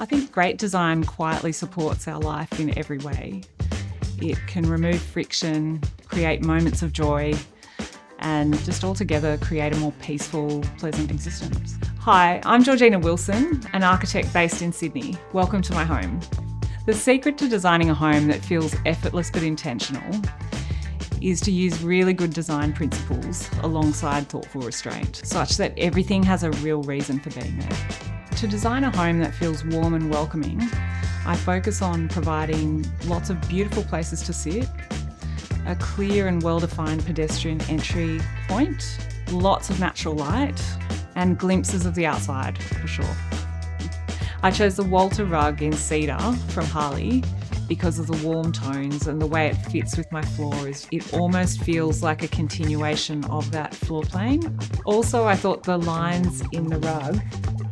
I think great design quietly supports our life in every way. It can remove friction, create moments of joy, and just altogether create a more peaceful, pleasant existence. Hi, I'm Georgina Wilson, an architect based in Sydney. Welcome to my home. The secret to designing a home that feels effortless but intentional is to use really good design principles alongside thoughtful restraint, such that everything has a real reason for being there. To design a home that feels warm and welcoming, I focus on providing lots of beautiful places to sit, a clear and well-defined pedestrian entry point, lots of natural light, and glimpses of the outside, for sure. I chose the Walter rug in Cedar from Hali because of the warm tones and the way it fits with my floor. It almost feels like a continuation of that floor plane. Also, I thought the lines in the rug,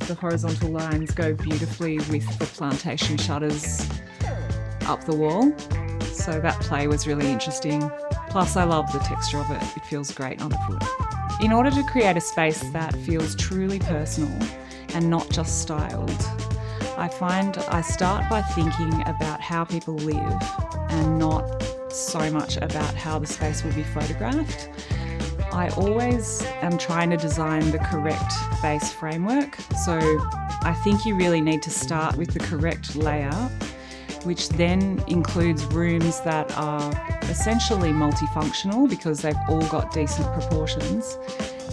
the horizontal lines, go beautifully with the plantation shutters up the wall. So that play was really interesting. Plus, I love the texture of it. It feels great underfoot. In order to create a space that feels truly personal and not just styled, I find I start by thinking about how people live and not so much about how the space will be photographed. I always am trying to design the correct base framework, so I think you really need to start with the correct layout, which then includes rooms that are essentially multifunctional because they've all got decent proportions.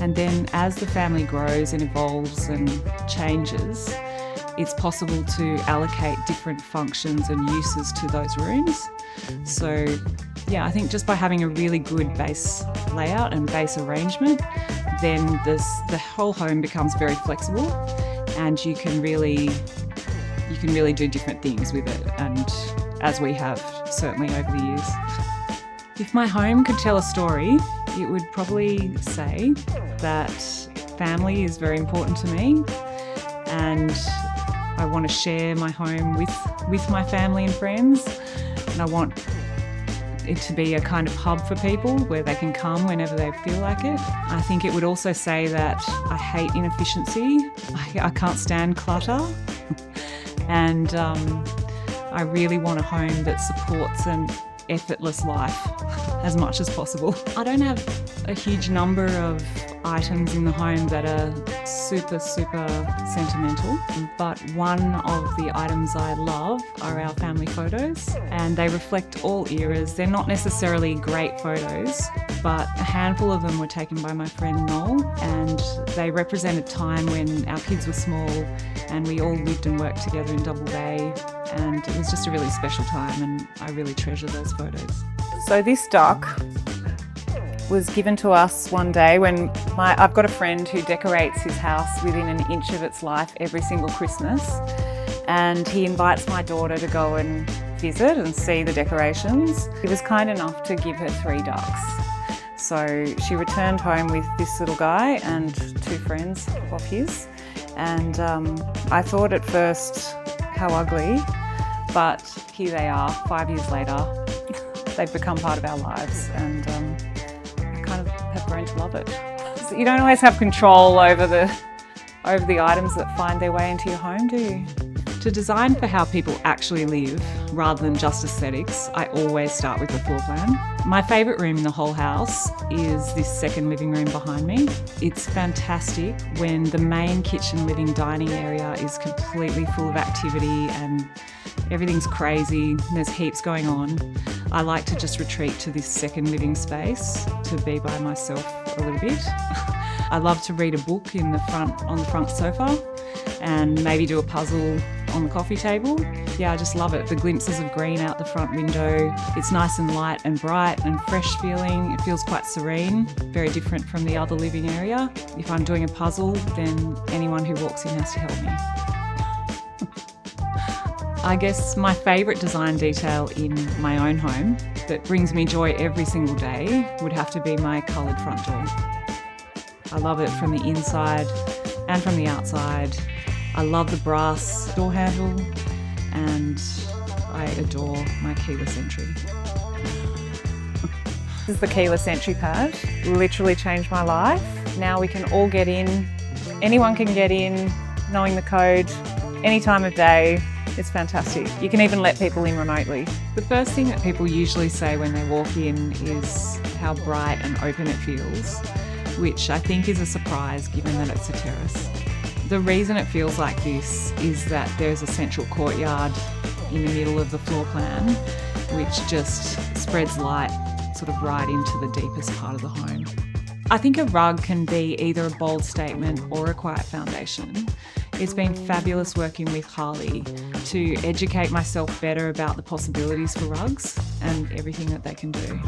And then as the family grows and evolves and changes, it's possible to allocate different functions and uses to those rooms. So yeah, I think just by having a really good base layout and base arrangement, then the whole home becomes very flexible and you can really do different things with it, and as we have certainly over the years. If my home could tell a story, it would probably say that family is very important to me, and I want to share my home with my family and friends, and I want it to be a kind of hub for people where they can come whenever they feel like it. I think it would also say that I hate inefficiency. I can't stand clutter. And I really want a home that supports an effortless life as much as possible. I don't have a huge number of items in the home that are super sentimental, but one of the items I love are our family photos, and they reflect all eras. They're not necessarily great photos, but a handful of them were taken by my friend Noel, and they represent a time when our kids were small and we all lived and worked together in Double Bay, and it was just a really special time, and I really treasure those photos. So this duck was given to us one day when I've got a friend who decorates his house within an inch of its life every single Christmas, and he invites my daughter to go and visit and see the decorations. He was kind enough to give her 3 ducks. So she returned home with this little guy and 2 friends of his, and I thought at first how ugly, but here they are 5 years later. They've become part of our lives, and I kind of have grown to love it. So you don't always have control over the items that find their way into your home, do you? To design for how people actually live, rather than just aesthetics, I always start with the floor plan. My favourite room in the whole house is this second living room behind me. It's fantastic when the main kitchen, living, dining area is completely full of activity and everything's crazy, there's heaps going on. I like to just retreat to this second living space to be by myself a little bit. I love to read a book on the front sofa, and maybe do a puzzle on the coffee table. Yeah, I just love it. The glimpses of green out the front window. It's nice and light and bright and fresh feeling. It feels quite serene, very different from the other living area. If I'm doing a puzzle, then anyone who walks in has to help me. I guess my favourite design detail in my own home that brings me joy every single day would have to be my coloured front door. I love it from the inside and from the outside. I love the brass door handle, and I adore my keyless entry. This is the keyless entry pad. Literally changed my life. Now we can all get in. Anyone can get in, knowing the code, any time of day. It's fantastic. You can even let people in remotely. The first thing that people usually say when they walk in is how bright and open it feels, which I think is a surprise given that it's a terrace. The reason it feels like this is that there's a central courtyard in the middle of the floor plan, which just spreads light sort of right into the deepest part of the home. I think a rug can be either a bold statement or a quiet foundation. It's been fabulous working with Hali to educate myself better about the possibilities for rugs and everything that they can do.